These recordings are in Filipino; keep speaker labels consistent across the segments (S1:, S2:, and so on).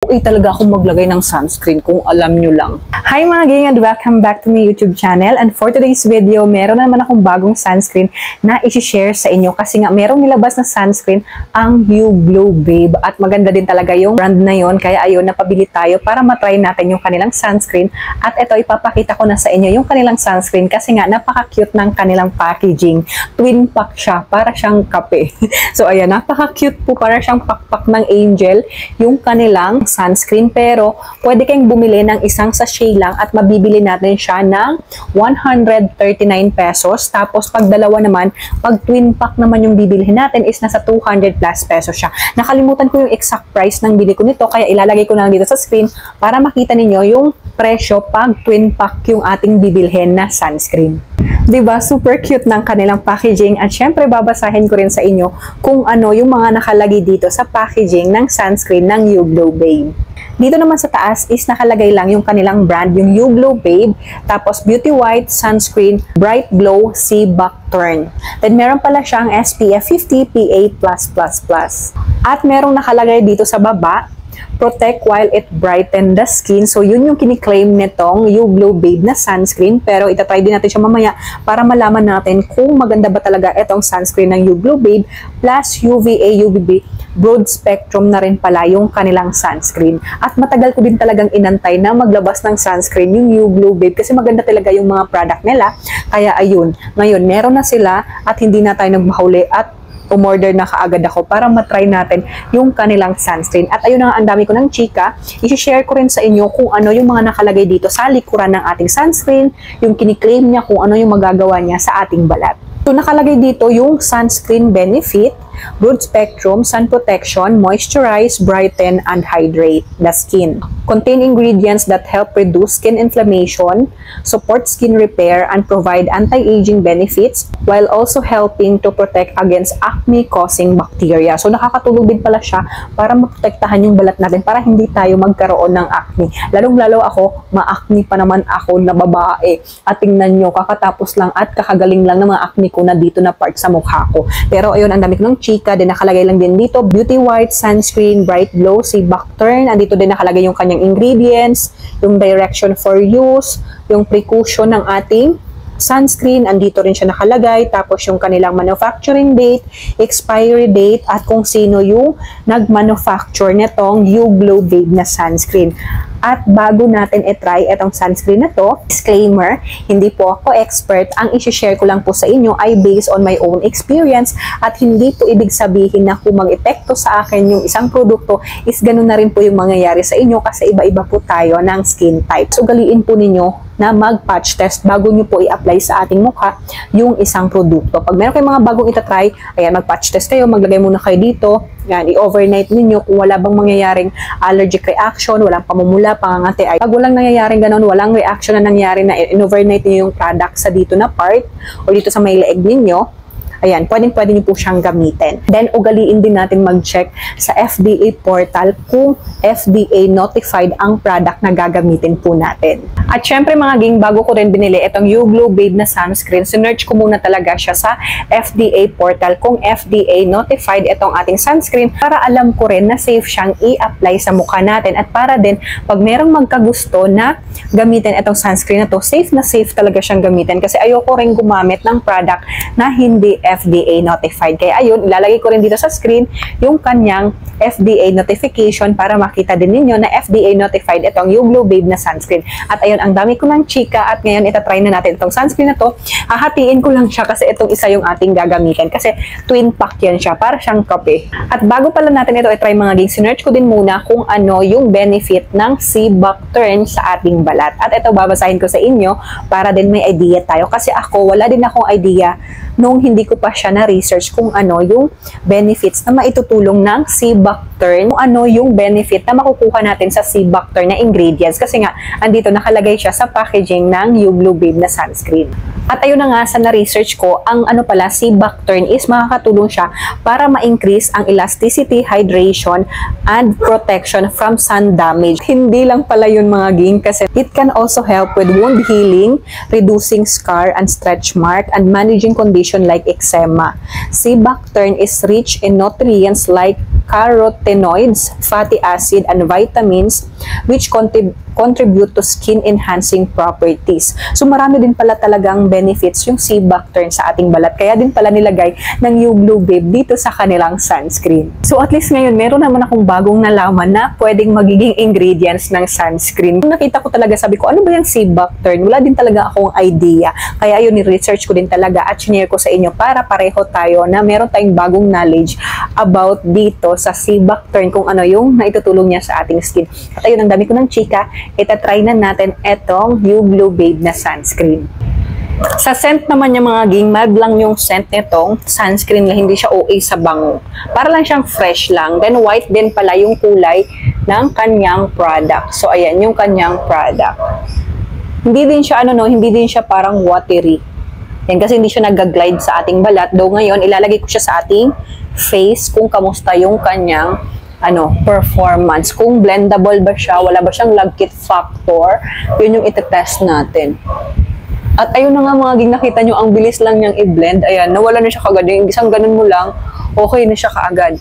S1: Talaga akong maglagay ng sunscreen kung alam nyo lang. Hi mga gang and welcome back to my YouTube channel, and for today's video, meron naman akong bagong sunscreen na i-share sa inyo kasi nga merong nilabas na sunscreen ang You Glow Babe at maganda din talaga yung brand na yon, kaya ayun, napabili tayo para matry natin yung kanilang sunscreen. At ito, ipapakita ko na sa inyo yung kanilang sunscreen kasi nga napaka-cute ng kanilang packaging. Twin pack siya, para siyang kape. So ayan, napaka-cute po, para siyang pakpak ng angel yung kanilang sunscreen, pero pwede kayong bumili ng isang sachet lang at mabibili natin siya ng 139 pesos. Tapos pag dalawa naman, pag twin pack naman yung bibilihin natin is nasa 200 plus pesos siya. Nakalimutan ko yung exact price ng bili ko nito, kaya ilalagay ko na lang dito sa screen para makita ninyo yung presyo pag twin pack yung ating bibilhin na sunscreen. Diba? Super cute ng kanilang packaging, at syempre babasahin ko rin sa inyo kung ano yung mga nakalagay dito sa packaging ng sunscreen ng You Glow Babe. Dito naman sa taas is nakalagay lang yung kanilang brand, yung You Glow Babe, tapos Beauty White Sunscreen Bright Glow Sea Buckthorn. Then meron pala siyang SPF 50 PA+++. At merong nakalagay dito sa baba, protect while it brighten the skin. So yun yung kiniklaim nitong You Glow Babe na sunscreen, pero itatry din natin siya mamaya para malaman natin kung maganda ba talaga itong sunscreen ng You Glow Babe. Plus UVA, UVB, broad spectrum na rin pala yung kanilang sunscreen. At matagal ko din talagang inantay na maglabas ng sunscreen yung You Glow Babe kasi maganda talaga yung mga product nila. Kaya ayun, ngayon meron na sila at hindi na tayo nagmahuli at umorder na kaagad ako para matry natin yung kanilang sunscreen. At ayun na nga, ang dami ko ng chika. I-share ko rin sa inyo kung ano yung mga nakalagay dito sa likuran ng ating sunscreen, yung kiniklaim niya, kung ano yung magagawa niya sa ating balat. So nakalagay dito yung sunscreen benefit, broad spectrum, sun protection, moisturize, brighten, and hydrate the skin. Contain ingredients that help reduce skin inflammation, support skin repair, and provide anti-aging benefits while also helping to protect against acne-causing bacteria. So nakakatulong din pala siya para maprotektahan yung balat natin para hindi tayo magkaroon ng acne. Lalong-lalo ako, ma-acne pa naman ako na babae. At tingnan nyo, kakatapos lang at kakagaling lang ng mga acne ko na dito na part sa mukha ko. Pero ayun, ang dami ko ng chika, din nakalagay lang din dito, Beauty White Sunscreen Bright Glow Sea Buckthorn. Andito din nakalagay yung kanyang ingredients, yung direction for use, yung precaution ng ating sunscreen, andito rin siya nakalagay, tapos yung kanilang manufacturing date, expiry date, at kung sino yung nag-manufacture nitong You Glow Babe na sunscreen. At bago natin i-try itong sunscreen na to, disclaimer, hindi po ako expert. Ang isi-share ko lang po sa inyo ay based on my own experience at hindi po ibig sabihin na kung mag-epekto sa akin yung isang produkto is ganun na rin po yung mangyayari sa inyo kasi iba-iba po tayo ng skin type. So ugaliin po ninyo na mag-patch test bago nyo po i-apply sa ating mukha yung isang produkto. Pag meron kayong mga bagong itatry, ayan, mag-patch test kayo, maglagay muna kayo dito, yan, i-overnight ninyo kung wala bang mangyayaring allergic reaction, walang pamumula, pangangati. Ay, pag walang nangyayaring ganun, walang reaction na nangyari na in-overnight niyo yung product sa dito na part o dito sa may leeg ninyo, ayan, pwede niyo po siyang gamitin. Then, ugaliin din natin mag-check sa FDA portal kung FDA notified ang product na gagamitin po natin. At syempre mga ging, bago ko rin binili itong You Glow Babe na sunscreen, sinerch ko muna talaga siya sa FDA portal kung FDA notified itong ating sunscreen para alam ko rin na safe siyang i-apply sa mukha natin. At para din, pag merong magkagusto na gamitin itong sunscreen na to, safe na safe talaga siyang gamitin kasi ayoko rin gumamit ng product na hindi FDA notified. Kaya ayun, ilalagay ko rin dito sa screen yung kanyang FDA notification para makita din ninyo na FDA notified itong You Glow Babe na sunscreen. At ayun, ang dami ko ng chika at ngayon itatry na natin itong sunscreen na to. Hahatiin ko lang siya kasi itong isa yung ating gagamitin kasi twin pack yan siya, para siyang kape. At bago pala natin ito i-try mga ging, sinerch ko din muna kung ano yung benefit ng Sea Buckthorn sa ating balat. At ito babasahin ko sa inyo para din may idea tayo kasi ako, wala din akong idea nung hindi ko pa siya na-research kung ano yung benefits na maitutulong ng Sea Buckthorn, kung ano yung benefit na makukuha natin sa Sea Buckthorn na ingredients. Kasi nga, andito nakalagay nakalagay siya sa packaging ng Yuglo Babe na sunscreen. At ayun na nga, sa na-research ko, ang si Bacturn is makakatulong siya para ma-increase ang elasticity, hydration, and protection from sun damage. Hindi lang pala yun mga ging, kasi it can also help with wound healing, reducing scar and stretch mark, and managing condition like eczema. Si Bacturn is rich in nutrients like carotenoids, fatty acid, and vitamins which contribute to skin-enhancing properties. So marami din pala talagang benefits yung sea Bacturn sa ating balat. Kaya din pala nilagay ng Yuglo Babe dito sa kanilang sunscreen. So at least ngayon, meron naman akong bagong nalaman na pwedeng magiging ingredients ng sunscreen. Kung nakita ko talaga, sabi ko, ano ba yung sea Bacturn? Wala din talaga akong idea. Kaya ayun, ni-research ko din talaga at share ko sa inyo para pareho tayo na meron tayong bagong knowledge about dito sa sea Bacturn, kung ano yung naitutulong niya sa ating skin. At ayun, ang dami ko ng chika, itatry na natin etong Yuglo Babe na sunscreen. Sa scent naman niya mga ging, mild lang yung scent nitong sunscreen na hindi siya OA sa bango. Para lang siyang fresh lang. Then white din pala yung kulay ng kanyang product. So ayan yung kanyang product. Hindi din siya hindi din siya parang watery. Yan kasi hindi siya nag-glide sa ating balat. Though ngayon ilalagay ko siya sa ating face kung kamusta yung kanyang performance. Kung blendable ba siya, wala ba siyang lagkit factor, yun yung itetest natin. At ayun na nga mga ging, nakita nyo, ang bilis lang niyang i-blend. Ayan, nawala na siya kagad. Yung isang ganun mo lang, okay na siya kaagad.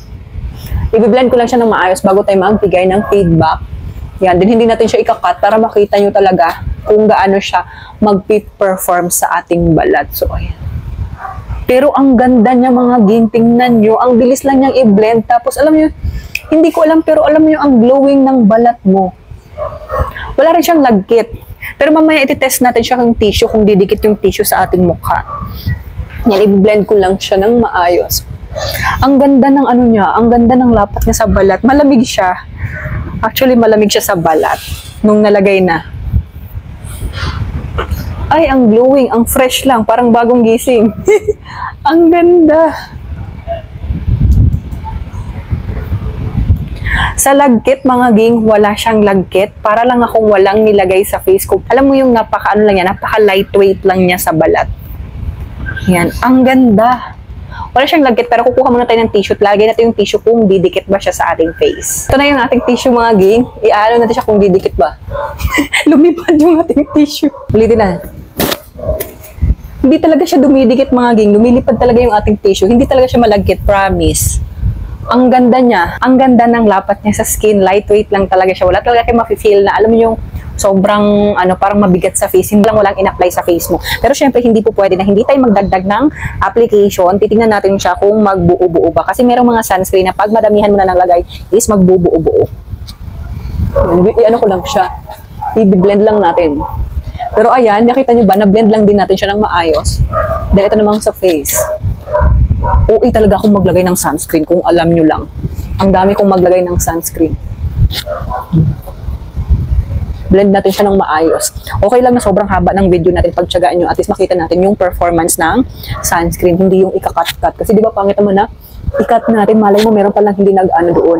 S1: I-blend ko lang siya ng maayos bago tayo magbigay ng feedback. Yan, din hindi natin siya ikakat para makita nyo talaga kung gaano siya mag-perform sa ating balat. So, ayan. Pero ang ganda niya mga ging, tingnan nyo. Ang bilis lang niyang i-blend. Tapos alam nyo, hindi ko alam, pero alam nyo ang glowing ng balat mo. Wala rin siyang lagkit. Pero mamaya ititest natin siya ng tissue kung didikit yung tissue sa ating mukha. Yan, i-blend ko lang siya ng maayos. Ang ganda ng niya, ang ganda ng lapat niya sa balat. Malamig siya. Actually, malamig siya sa balat nung nalagay na. Ay, ang glowing, ang fresh lang, parang bagong gising. Ang ganda. Sa lagkit mga ging, wala siyang lagkit. Para lang akong walang nilagay sa face ko. Alam mo yung napaka lightweight lang niya sa balat. Yan, ang ganda. Wala siyang lagkit, pero kukuha muna tayo ng tissue. Lagay natin yung tissue kung didikit ba siya sa ating face. Ito na yung ating tissue mga ging. I-ano natin siya kung didikit ba. Lumipad yung ating tissue. Ulitin na. Hindi talaga siya dumidikit mga ging. Lumilipad talaga yung ating tissue. Hindi talaga siya malagkit, promise. Ang ganda niya, ang ganda ng lapat niya sa skin, lightweight lang talaga siya. Wala talaga kayo mafe-feel na, alam mo yung sobrang, parang mabigat sa face, hindi lang walang in-apply sa face mo. Pero syempre, hindi po pwede na hindi tayo magdagdag ng application. Titingnan natin siya kung magbuo-buo ba. Kasi merong mga sunscreen na pag madamihan mo na naglagay, is magbubuo-buo. Ko lang siya. I-blend lang natin. Pero ayan, nakita nyo ba, na-blend lang din natin siya ng maayos. Dahil ito namang sa face. OA talaga akong maglagay ng sunscreen kung alam nyo lang. Ang dami kong maglagay ng sunscreen. Blend natin siya ng maayos. Okay lang na sobrang haba ng video natin, pagtsagaan nyo, at least makita natin yung performance ng sunscreen, hindi yung ika-cut-cut. Kasi di ba pangit naman na, i-cut natin, malay mo meron palang hindi nag-ano doon.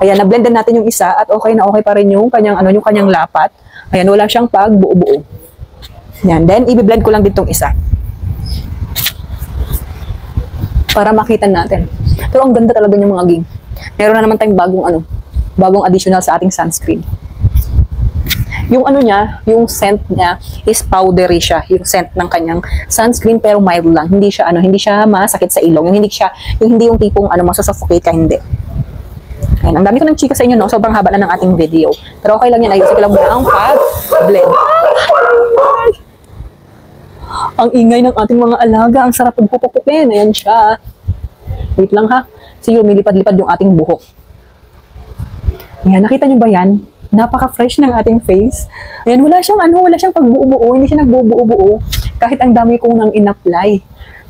S1: Ayan, na-blend din natin yung isa at okay na okay pa rin yung kanyang, yung kanyang lapat. Ayan, wala siyang pag-buo-buo. Yan, then i-blend ko lang ditong isa. Para makita natin. Pero ang ganda talaga ng mga ging. Meron na naman tayong bagong additional sa ating sunscreen. Yung niya, yung scent niya is powdery siya, yung scent ng kanyang sunscreen, pero mild lang. Hindi siya hindi siya masakit sa ilong. Yung hindi yung tipong masusuffocate ka, hindi. Ayan, ang dami ko ng chika sa inyo, no? Sobrang haba na ng ating video. Pero okay lang yan, ayusin ko lang muna ang pag-blend. Ang ingay ng ating mga alaga. Ang sarap pagpupupukin. Ayan siya. Wait lang ha. Sige, lumilipad-lipad yung ating buhok. Ayan, nakita nyo ba yan? Napaka-fresh ng ating face. Ayan, wala siyang pagbuo-buo. Hindi siya nagbubuo-buo. Kahit ang dami kong nang in-apply.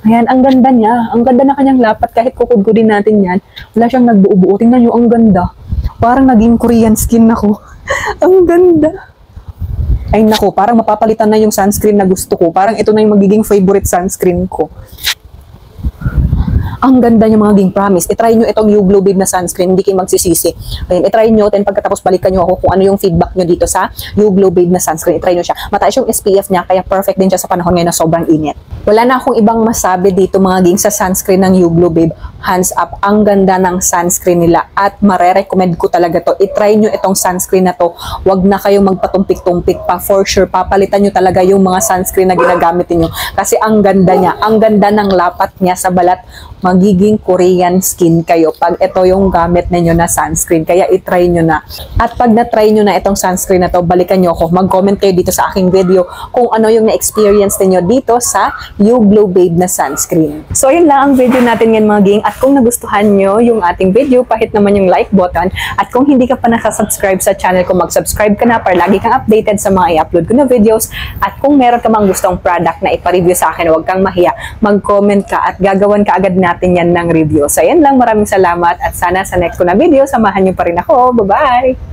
S1: Ayan, ang ganda niya. Ang ganda na kanyang lapat. Kahit kukudkudin natin yan. Wala siyang nagbuo-buo. Tingnan nyo, ang ganda. Parang naging Korean skin ako. Ang ganda. Ay nako, parang mapapalitan na yung sunscreen na gusto ko. Parang ito na yung magiging favorite sunscreen ko. Ang ganda niya mga ging, promise. I-try nyo itong You Glow Babe na sunscreen, hindi kayo magsisisi. Ayan, i-try nyo, then pagkatapos balikan nyo ako kung ano yung feedback nyo dito sa You Glow Babe na sunscreen. I-try nyo siya. Mataas yung SPF niya, kaya perfect din siya sa panahon ngayon na sobrang init. Wala na akong ibang masabi dito mga ging sa sunscreen ng You Glow Babe. Hands up, ang ganda ng sunscreen nila at marerecommend ko talaga to. I-try nyo itong sunscreen na to. Huwag na kayong magpatumpik-tumpik pa. For sure, papalitan nyo talaga yung mga sunscreen na ginagamit niyo kasi ang ganda niya. Ang ganda ng lapat niya sa balat. Magiging Korean skin kayo pag ito yung gamit ninyo na sunscreen. Kaya i-try nyo na. At pag na-try nyo na itong sunscreen na to, balikan nyo ako. Mag-comment kayo dito sa aking video kung ano yung na-experience ninyo dito sa You Glow Babe na sunscreen. So, yun lang ang video natin ngayon mga ging. At kung nagustuhan nyo yung ating video, pahit naman yung like button. At kung hindi ka pa nakasubscribe sa channel ko, mag-subscribe ka na para lagi kang updated sa mga i-upload ko na videos. At kung meron ka mang gustong product na ipa-review sa akin, huwag kang mahiya. Mag-comment ka at gagawan ka agad natin yan ng review. So, yan lang. Maraming salamat at sana sa next ko na video, samahan nyo pa rin ako. Bye-bye!